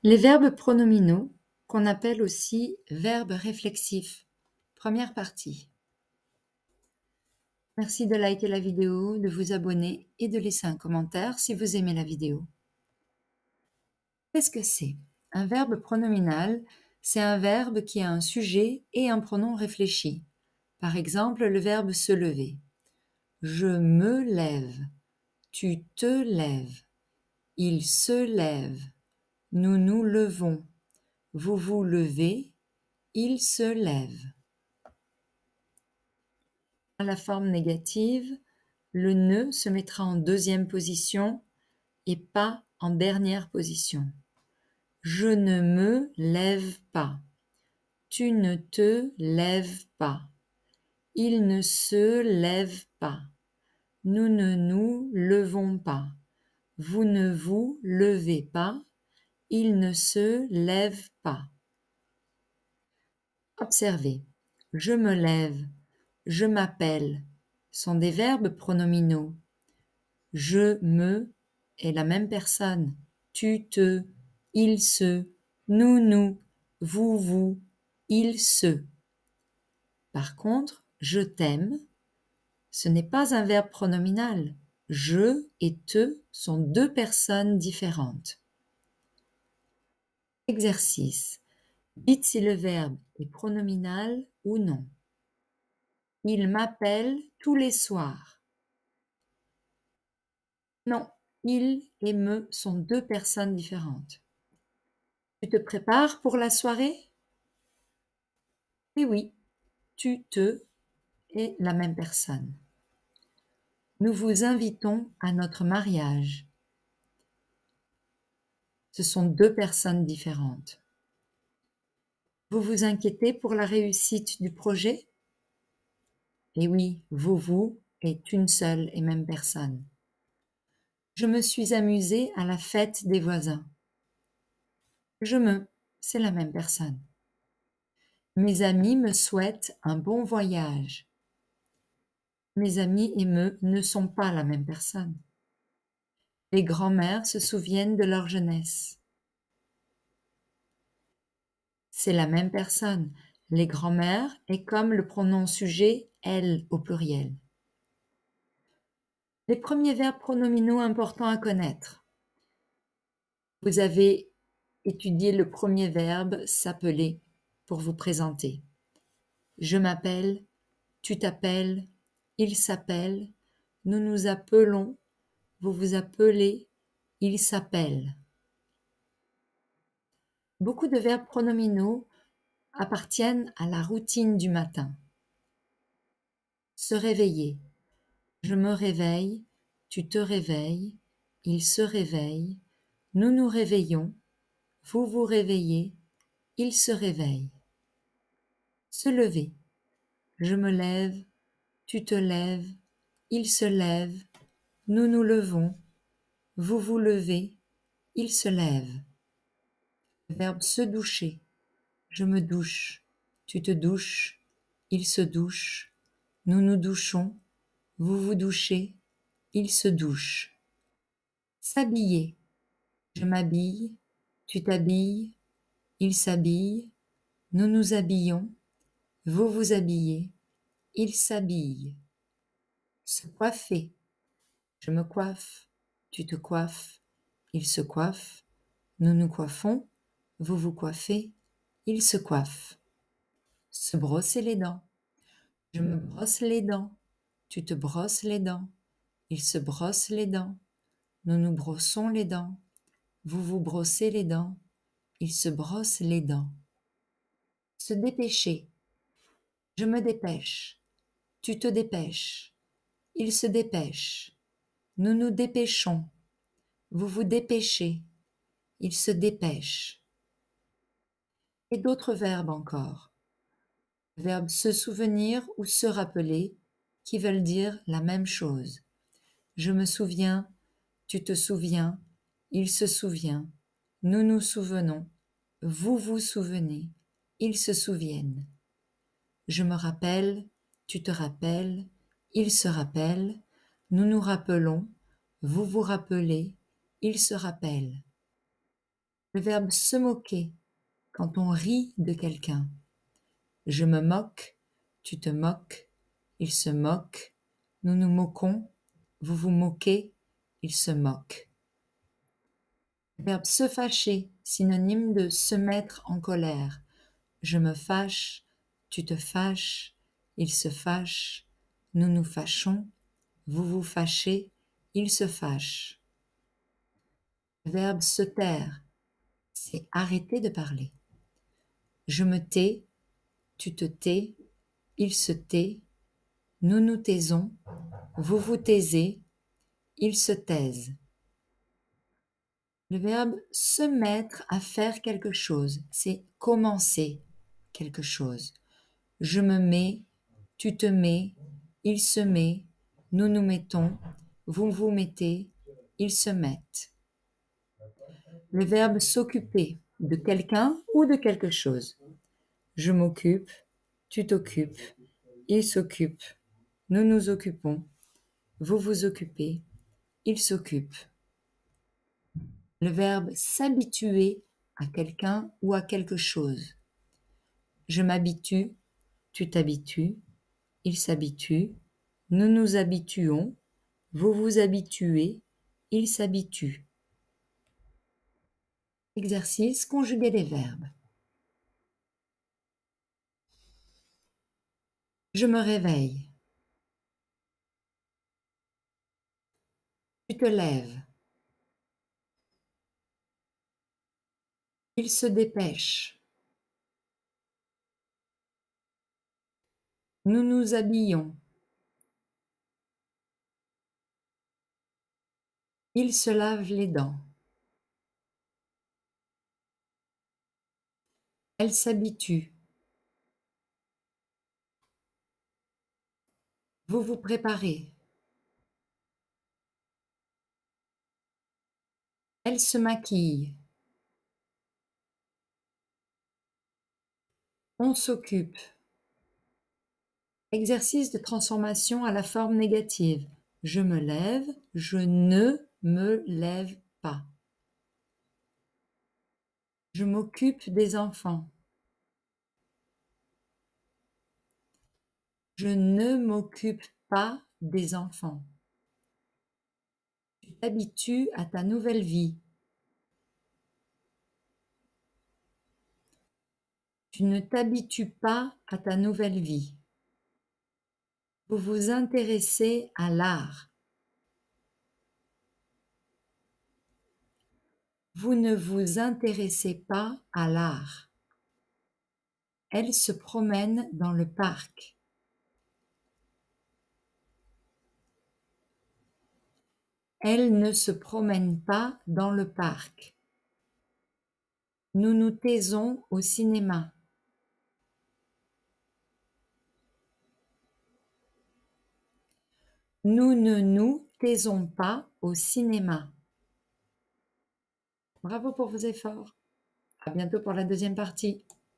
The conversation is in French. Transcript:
Les verbes pronominaux, qu'on appelle aussi verbes réflexifs. Première partie. Merci de liker la vidéo, de vous abonner et de laisser un commentaire si vous aimez la vidéo. Qu'est-ce que c'est? Un verbe pronominal, c'est un verbe qui a un sujet et un pronom réfléchi. Par exemple, le verbe se lever. Je me lève. Tu te lèves. Il se lève. Nous nous levons. Vous vous levez. Il se lève. À la forme négative, le ne se mettra en deuxième position et pas en dernière position. Je ne me lève pas. Tu ne te lèves pas. Il ne se lève pas. Nous ne nous levons pas. Vous ne vous levez pas. Il ne se lève pas. Observez. Je me lève. Je m'appelle sont des verbes pronominaux. Je, me est la même personne. Tu, te, il, se, nous, vous, il, se. Par contre, je t'aime, ce n'est pas un verbe pronominal. Je et te sont deux personnes différentes. Exercice. Dites si le verbe est pronominal ou non. Il m'appelle tous les soirs. Non, il et me sont deux personnes différentes. Tu te prépares pour la soirée? Oui, tu, te est la même personne. Nous vous invitons à notre mariage. Ce sont deux personnes différentes. Vous vous inquiétez pour la réussite du projet? Oui, vous est une seule et même personne. Je me suis amusée à la fête des voisins. C'est la même personne. Mes amis me souhaitent un bon voyage. Mes amis et me ne sont pas la même personne. Les grands-mères se souviennent de leur jeunesse. C'est la même personne. Les grands-mères est comme le pronom sujet elles au pluriel. Les premiers verbes pronominaux importants à connaître. Vous avez étudié le premier verbe s'appeler pour vous présenter. Je m'appelle, tu t'appelles, il s'appelle, nous nous appelons, vous vous appelez, il s'appelle. Beaucoup de verbes pronominaux appartiennent à la routine du matin. Se réveiller. Je me réveille, tu te réveilles, il se réveille, nous nous réveillons, vous vous réveillez, il se réveille. Se lever. Je me lève, tu te lèves, il se lève, nous nous levons, vous vous levez, il se lève. Le verbe se doucher. Je me douche, tu te douches, il se douche, nous nous douchons, vous vous douchez, il se douche. S'habiller. Je m'habille, tu t'habilles, il s'habille, nous nous habillons, vous vous habillez, il s'habille. Se coiffer. Je me coiffe, tu te coiffes, il se coiffe, nous nous coiffons, vous vous coiffez, il se coiffe. Se brosser les dents. Je me brosse les dents, tu te brosses les dents, il se brosse les dents, nous nous brossons les dents, vous vous brossez les dents, il se brosse les dents. Se dépêcher. Je me dépêche, tu te dépêches, il se dépêche, nous nous dépêchons, vous vous dépêchez, il se dépêche. Et d'autres verbes encore. Le verbe se souvenir ou se rappeler qui veulent dire la même chose. Je me souviens, tu te souviens, il se souvient, nous nous souvenons, vous vous souvenez, ils se souviennent. Je me rappelle, tu te rappelles, il se rappelle, nous nous rappelons, vous vous rappelez, il se rappelle. Le verbe se moquer, quand on rit de quelqu'un. Je me moque, tu te moques, il se moque, nous nous moquons, vous vous moquez, il se moque. Le verbe se fâcher, synonyme de se mettre en colère. Je me fâche, tu te fâches, il se fâche, nous nous fâchons, vous vous fâchez, il se fâche. Le verbe se taire, c'est arrêter de parler. Je me tais, tu te tais, il se tait, nous nous taisons, vous vous taisez, ils se taisent. Le verbe se mettre à faire quelque chose, c'est commencer quelque chose. Je me mets, tu te mets, il se met, nous nous mettons, vous vous mettez, ils se mettent. Le verbe s'occuper de quelqu'un ou de quelque chose. Je m'occupe, tu t'occupes, il s'occupe, nous nous occupons, vous vous occupez, il s'occupe. Le verbe s'habituer à quelqu'un ou à quelque chose. Je m'habitue, tu t'habitues, il s'habitue, nous nous habituons, vous vous habituez, il s'habitue. Exercice, conjuguer les verbes. Je me réveille. Tu te lèves. Il se dépêche. Nous nous habillons. Il se lave les dents. Elle s'habitue. Vous vous préparez. Elle se maquille. On s'occupe. Exercice de transformation à la forme négative. Je me lève, je ne me lève pas. Je m'occupe des enfants. Je ne m'occupe pas des enfants. Tu t'habitues à ta nouvelle vie. Tu ne t'habitues pas à ta nouvelle vie. Vous vous intéressez à l'art. Vous ne vous intéressez pas à l'art. Elle se promène dans le parc. Elle ne se promène pas dans le parc. Nous nous taisons au cinéma. Nous ne nous taisons pas au cinéma. Bravo pour vos efforts. À bientôt pour la deuxième partie.